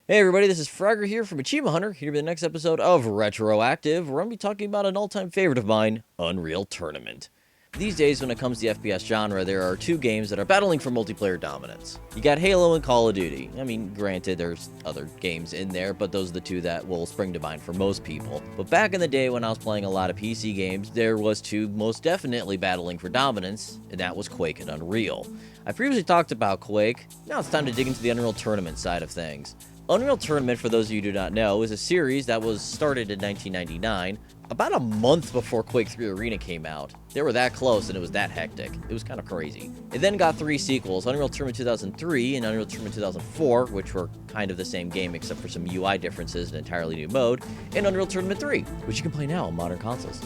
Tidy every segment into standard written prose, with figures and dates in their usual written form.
Hey everybody, this is Frogger here from Achievement Hunter, here to the next episode of Retroactive, where I'm going to be talking about an all-time favorite of mine, Unreal Tournament. These days, when it comes to the FPS genre, there are two games that are battling for multiplayer dominance. You got Halo and Call of Duty. I mean, granted, there's other games in there, but those are the two that will spring to mind for most people. But back in the day when I was playing a lot of PC games, there was two most definitely battling for dominance, and that was Quake and Unreal. I previously talked about Quake, now it's time to dig into the Unreal Tournament side of things. Unreal Tournament, for those of you who do not know, is a series that was started in 1999, about a month before Quake 3 Arena came out. They were that close and it was that hectic. It was kind of crazy. It then got three sequels, Unreal Tournament 2003 and Unreal Tournament 2004, which were kind of the same game except for some UI differences and an entirely new mode, and Unreal Tournament 3, which you can play now on modern consoles.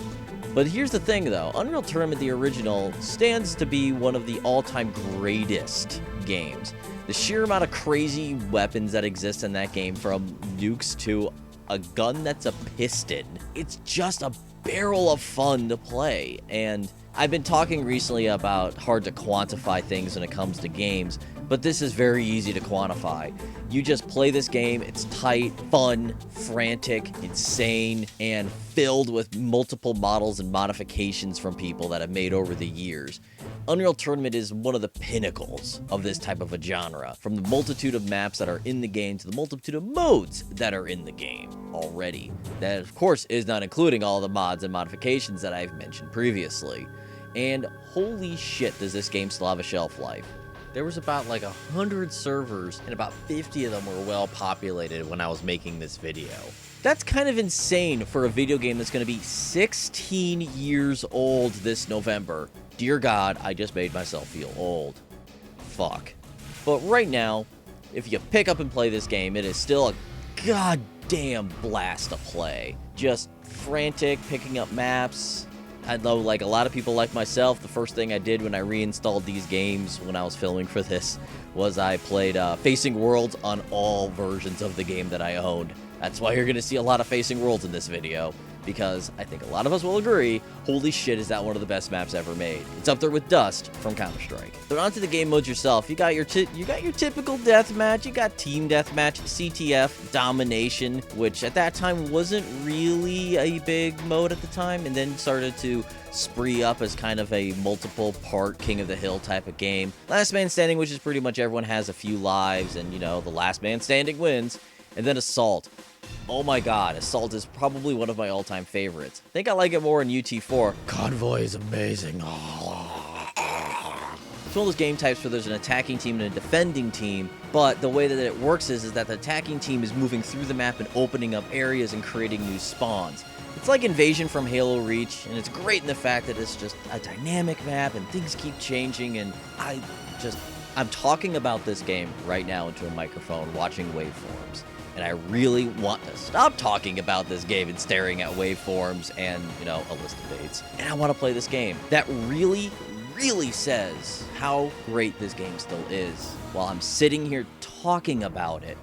But here's the thing though, Unreal Tournament, the original, stands to be one of the all-time greatest games. The sheer amount of crazy weapons that exist in that game, from nukes to a gun that's a piston, it's just a barrel of fun to play. And I've been talking recently about hard to quantify things when it comes to games, but this is very easy to quantify. You just play this game, it's tight, fun, frantic, insane, and filled with multiple models and modifications from people that have made over the years. Unreal Tournament is one of the pinnacles of this type of a genre, from the multitude of maps that are in the game to the multitude of modes that are in the game already. That, of course, is not including all the mods and modifications that I've mentioned previously. And holy shit, does this game still have a shelf life. There was about like 100 servers, and about 50 of them were well populated when I was making this video. That's kind of insane for a video game that's going to be 16 years old this November. Dear God, I just made myself feel old. Fuck. But right now, if you pick up and play this game, it is still a goddamn blast to play. Just frantic, picking up maps. I know, like a lot of people like myself, the first thing I did when I reinstalled these games when I was filming for this was I played Facing Worlds on all versions of the game that I owned. That's why you're going to see a lot of Facing Worlds in this video, because I think a lot of us will agree, holy shit, is that one of the best maps ever made. It's up there with Dust from Counter-Strike. But onto the game modes yourself, you got your typical deathmatch, you got team deathmatch, CTF, domination, which at that time wasn't really a big mode at the time, and then started to spree up as kind of a multiple part King of the Hill type of game. Last man standing, which is pretty much everyone has a few lives, and you know, the last man standing wins. And then Assault. Oh my god, Assault is probably one of my all-time favorites. I think I like it more in UT4. Convoy is amazing. It's one of those game types where there's an attacking team and a defending team, but the way that it works is that the attacking team is moving through the map and opening up areas and creating new spawns. It's like Invasion from Halo Reach, and it's great in the fact that it's just a dynamic map and things keep changing, and I'm talking about this game right now into a microphone, watching waveforms. And I really want to stop talking about this game and staring at waveforms and, you know, a list of dates. And I want to play this game. That really, really says how great this game still is, while I'm sitting here talking about it,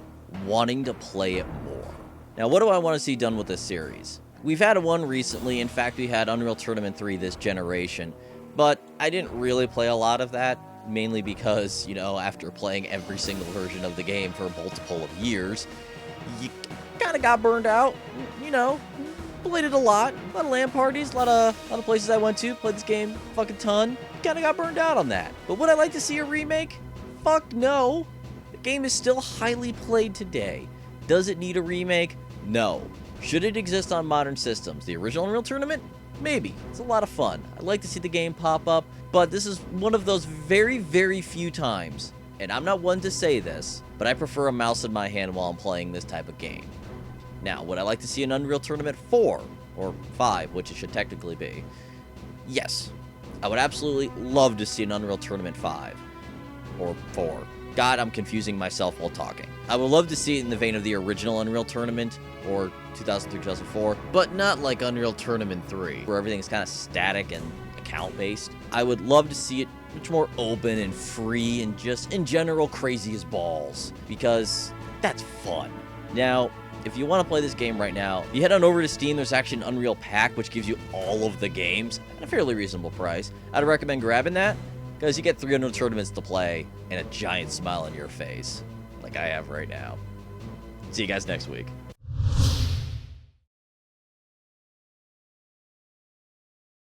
wanting to play it more. Now, what do I want to see done with this series? We've had one recently. In fact, we had Unreal Tournament 3 this generation. But I didn't really play a lot of that, mainly because, you know, after playing every single version of the game for multiple of years, you kind of got burned out. You know, played it a lot of LAN parties, a lot of places I went to, played this game a fucking ton. Kind of got burned out on that. But would I like to see a remake? Fuck no. The game is still highly played today. Does it need a remake? No. Should it exist on modern systems? The original Unreal Tournament? Maybe. It's a lot of fun. I'd like to see the game pop up, but this is one of those very, very few times, and I'm not one to say this, but I prefer a mouse in my hand while I'm playing this type of game. Now, would I like to see an Unreal Tournament 4, or 5, which it should technically be? Yes. I would absolutely love to see an Unreal Tournament 5, or 4. God, I'm confusing myself while talking. I would love to see it in the vein of the original Unreal Tournament, or 2003, 2004, but not like Unreal Tournament 3, where everything's kind of static and account-based. I would love to see it much more open and free and just, in general, crazy as balls, because that's fun. Now, if you want to play this game right now, you head on over to Steam. There's actually an Unreal Pack, which gives you all of the games at a fairly reasonable price. I'd recommend grabbing that, because you get 300 tournaments to play and a giant smile on your face, like I have right now. See you guys next week.